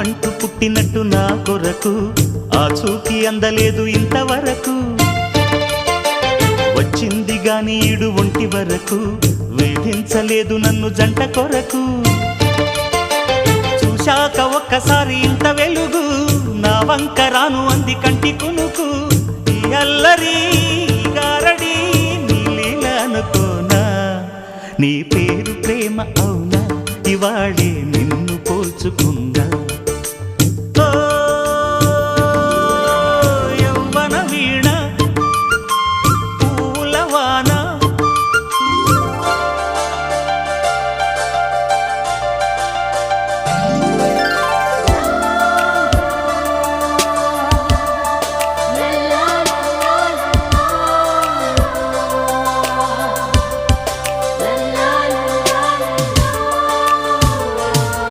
ప్రాణమంటూ పుట్టినట్టు నా కొరకు ఆ చూకి అందలేదు ఇంతవరకు వచ్చింది గాని ఈడు ఒంటి వరకు వేధించలేదు నన్ను జంట కొరకు చూశాక ఒక్కసారి ఇంత వెలుగు నా వంక రాను అంది కంటి కునుకు ఈ అల్లరి గారడి నీలీల అనుకోనా నీ పేరు ప్రేమ అవునా ఇవాళే నిన్ను పోల్చుకుందా